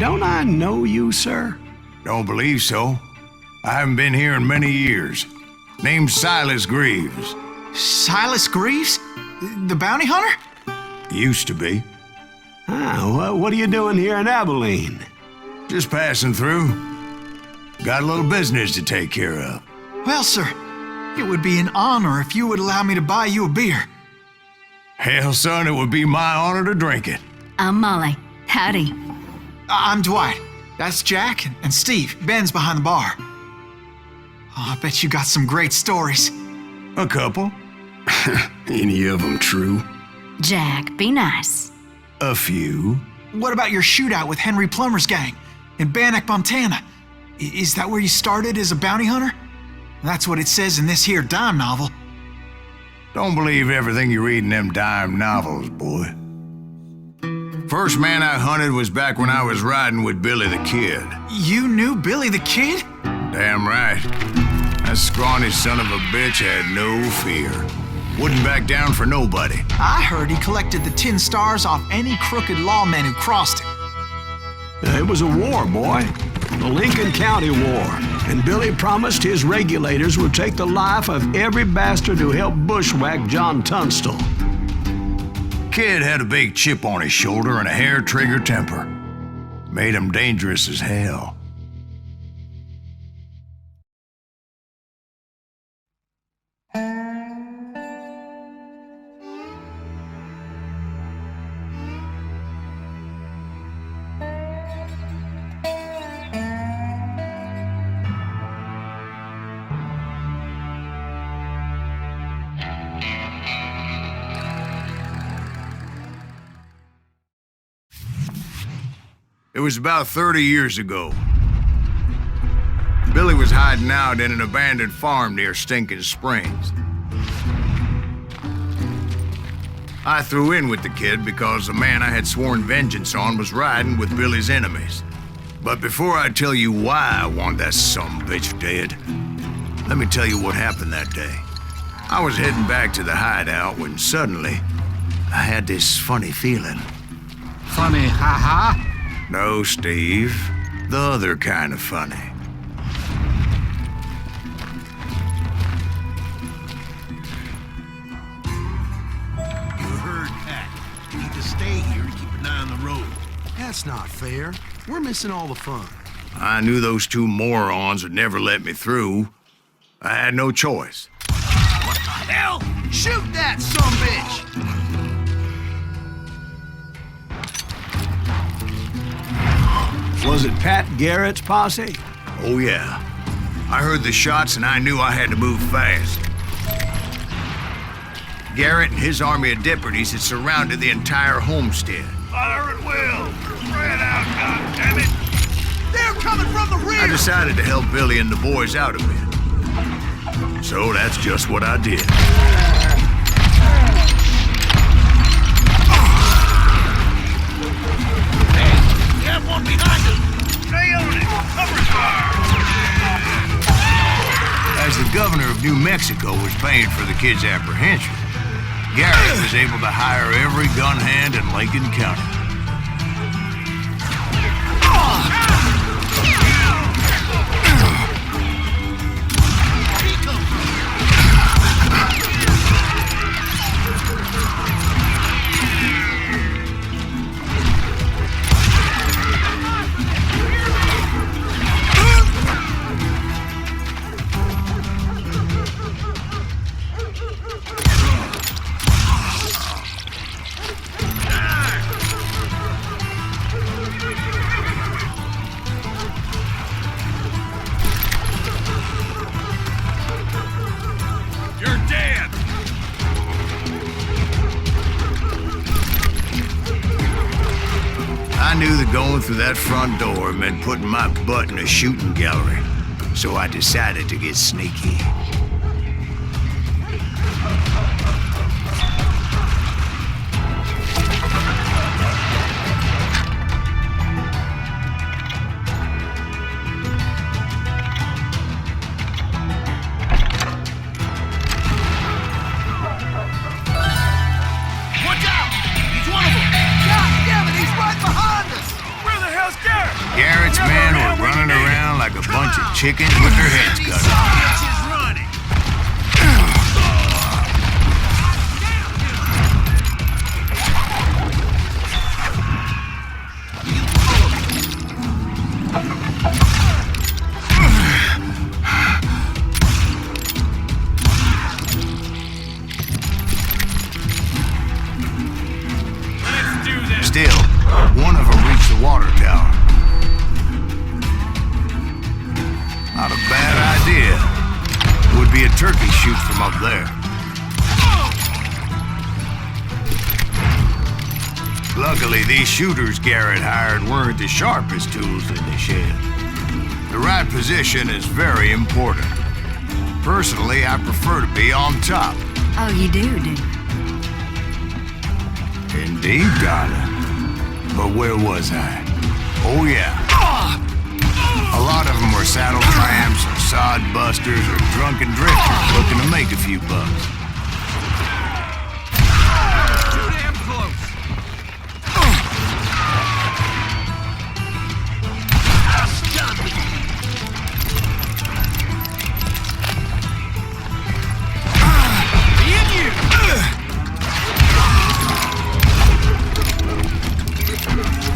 don't I know you, sir? Don't believe so. I haven't been here in many years. Name's Silas Greaves. Silas Greaves? The bounty hunter? Used to be. What are you doing here in Abilene? Just passing through. Got a little business to take care of. Well, sir, it would be an honor if you would allow me to buy you a beer. Hell, son, it would be my honor to drink it. I'm Molly. Howdy. I'm Dwight. That's Jack and Steve. Ben's behind the bar. Oh, I bet you got some great stories. A couple. Any of them true? Jack, be nice. A few. What about your shootout with Henry Plummer's gang in Bannock, Montana? Is that where you started as a bounty hunter? That's what it says in this here dime novel. Don't believe everything you read in them dime novels, boy. First man I hunted was back when I was riding with Billy the Kid. You knew Billy the Kid? Damn right. That scrawny son of a bitch had no fear. Wouldn't back down for nobody. I heard he collected the 10 stars off any crooked lawman who crossed him. It was a war, boy. The Lincoln County War. And Billy promised his regulators would take the life of every bastard who helped bushwhack John Tunstall. Kid had a big chip on his shoulder and a hair-trigger temper. Made him dangerous as hell. It was about 30 years ago. Billy was hiding out in an abandoned farm near Stinking Springs. I threw in with the kid because the man I had sworn vengeance on was riding with Billy's enemies. But before I tell you why I want that sumbitch dead, let me tell you what happened that day. I was heading back to the hideout when suddenly I had this funny feeling. Funny, ha-ha? No, Steve. The other kind of funny. You heard Pat. You need to stay here and keep an eye on the road. That's not fair. We're missing all the fun. I knew those two morons would never let me through. I had no choice. What the hell? Shoot that sumbitch! Was it Pat Garrett's posse? Oh, yeah. I heard the shots and I knew I had to move fast. Garrett and his army of deputies had surrounded the entire homestead. Fire at will! Spread out, goddammit! They're coming from the rear! I decided to help Billy and the boys out a bit. So that's just what I did. You have one behind us! Stay on it! Cover fire! As the governor of New Mexico was paying for the kid's apprehension, Garrett was able to hire every gun hand in Lincoln County. I knew that going through that front door meant putting my butt in a shooting gallery, so I decided to get sneaky. Watch out! He's one of them! God damn it, he's right behind us! Where the hell's Garrett? chickens with their heads cut off. Still, one of them reached the water tower. Not a bad idea. Would be a turkey shoot from up there. Luckily, these shooters Garrett hired weren't the sharpest tools in the shed. The right position is very important. Personally, I prefer to be on top. Oh, you do? Indeed, darling. But where was I? Oh, yeah. A lot of them were saddle tramps, sod busters, or drunken drifters looking to make a few bucks. Too damn close.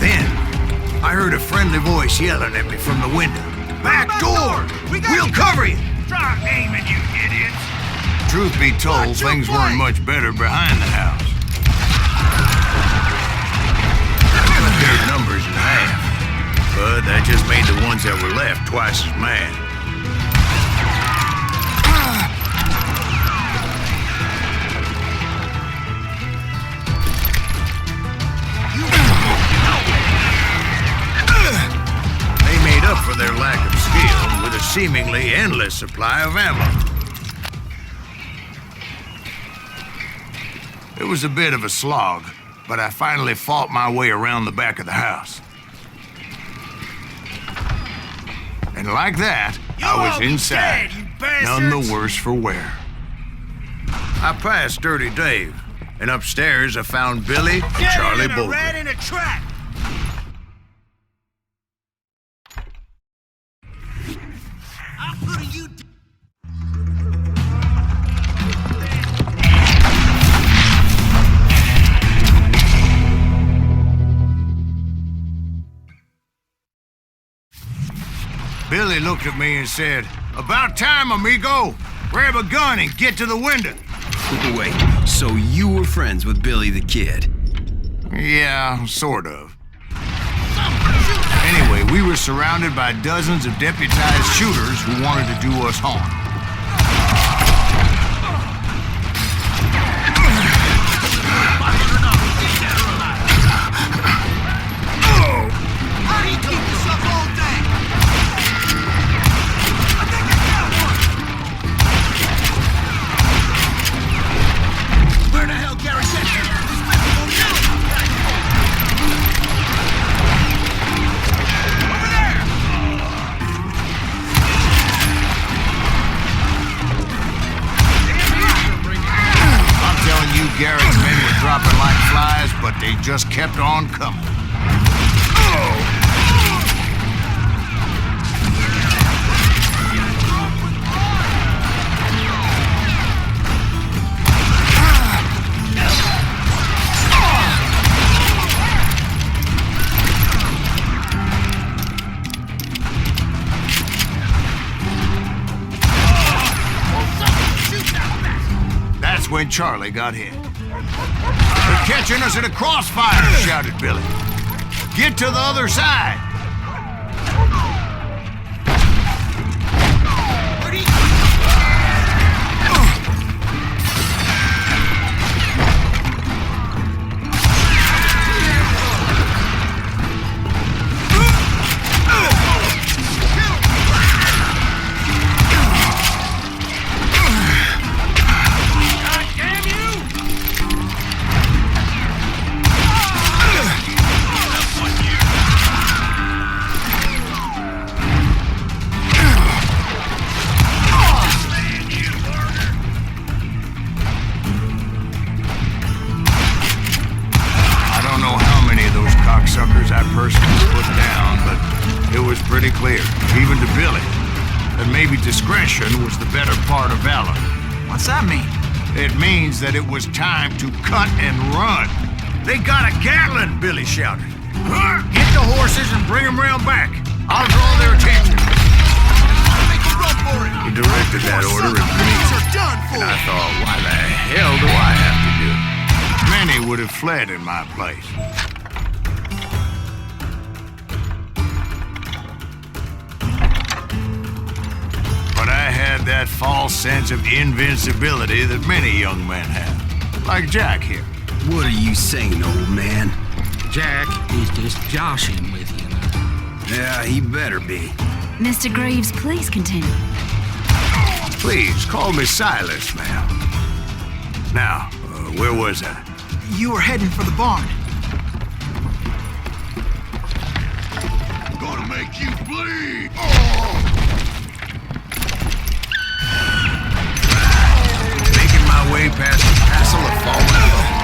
Then, I heard a friendly voice yelling at me from the window. Back door! We'll cover you! Stop aiming, you idiots! Truth be told, things weren't much better behind the house. Cut their numbers in half. But that just made the ones that were left twice as mad. They made up for their lack of skill with a seemingly endless supply of ammo. It was a bit of a slog, but I finally fought my way around the back of the house. And like that, I was inside, none the worse for wear. I passed Dirty Dave, and upstairs I found Billy and Charlie Bolton. Rat in a trap! I'm putting you Billy looked at me and said, "About time, amigo. Grab a gun and get to the window." Wait, so you were friends with Billy the Kid? Yeah, sort of. Anyway, we were surrounded by dozens of deputized shooters who wanted to do us harm. How do you keep this up all day? I think I got one! Where the hell Garrett's at? This weapon won't kill him! Over there! I'm telling you, Garrett's men were dropping like flies, but they just kept on coming. That's when Charlie got hit. "They're catching us in a crossfire," shouted Billy. "Get to the other side." that maybe discretion was the better part of valor. What's that mean? It means that it was time to cut and run. They got a Gatling, Billy shouted. Get the horses and bring them round back. I'll draw their attention. Make a run for it! He directed that order at me, Are done for! and I thought, why the hell do I have to do it? Many would have fled in my place. But I had that false sense of invincibility that many young men have. Like Jack here. What are you saying, old man? Jack is just joshing with you now. Yeah, he better be. Mr. Greaves, please continue. Please, call me Silas, ma'am. Now, where was I? You were heading for the barn. Gonna make you bleed! Making my way past the castle of fallen foes.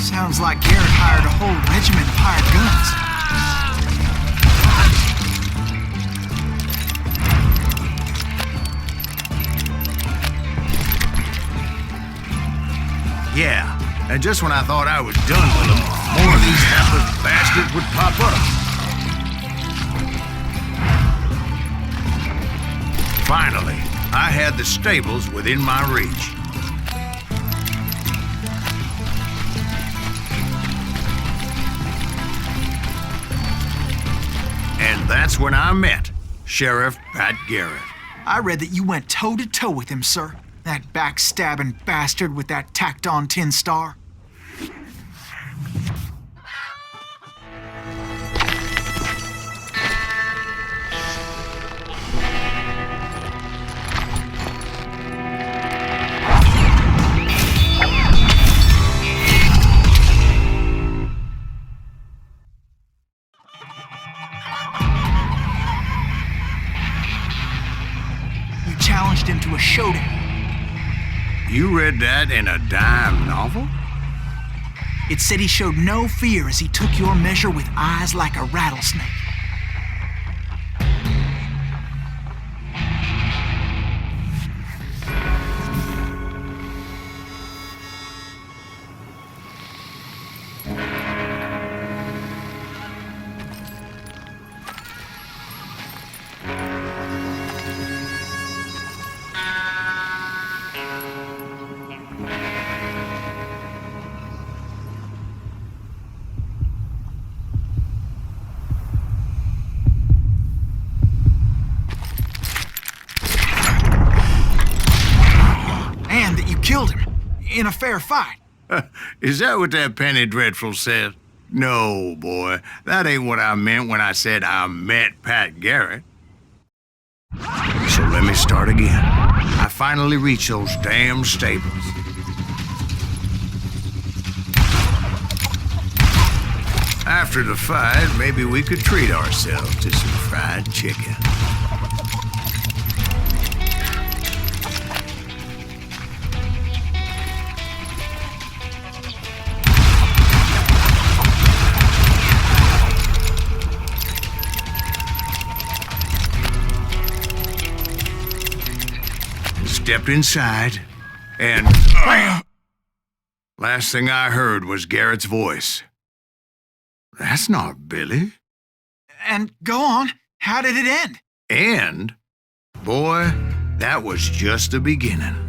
Sounds like Garrett hired a whole regiment of hired guns. Yeah, and just when I thought I was done with them, more of these hapless bastards would pop up. Finally, I had the stables within my reach. And that's when I met Sheriff Pat Garrett. I read that you went toe-to-toe with him, sir. That backstabbing bastard with that tacked-on tin star. You challenged him to a showdown. You read that in a dime novel? It said he showed no fear as he took your measure with eyes like a rattlesnake. And that you killed him in a fair fight. Is that what that Penny Dreadful said? No, boy. That ain't what I meant when I said I met Pat Garrett. So let me start again. I finally reached those damn stables. After the fight, maybe we could treat ourselves to some fried chicken. Stepped inside, and last thing I heard was Garrett's voice. That's not Billy. And go on, how did it end? And, boy, that was just the beginning.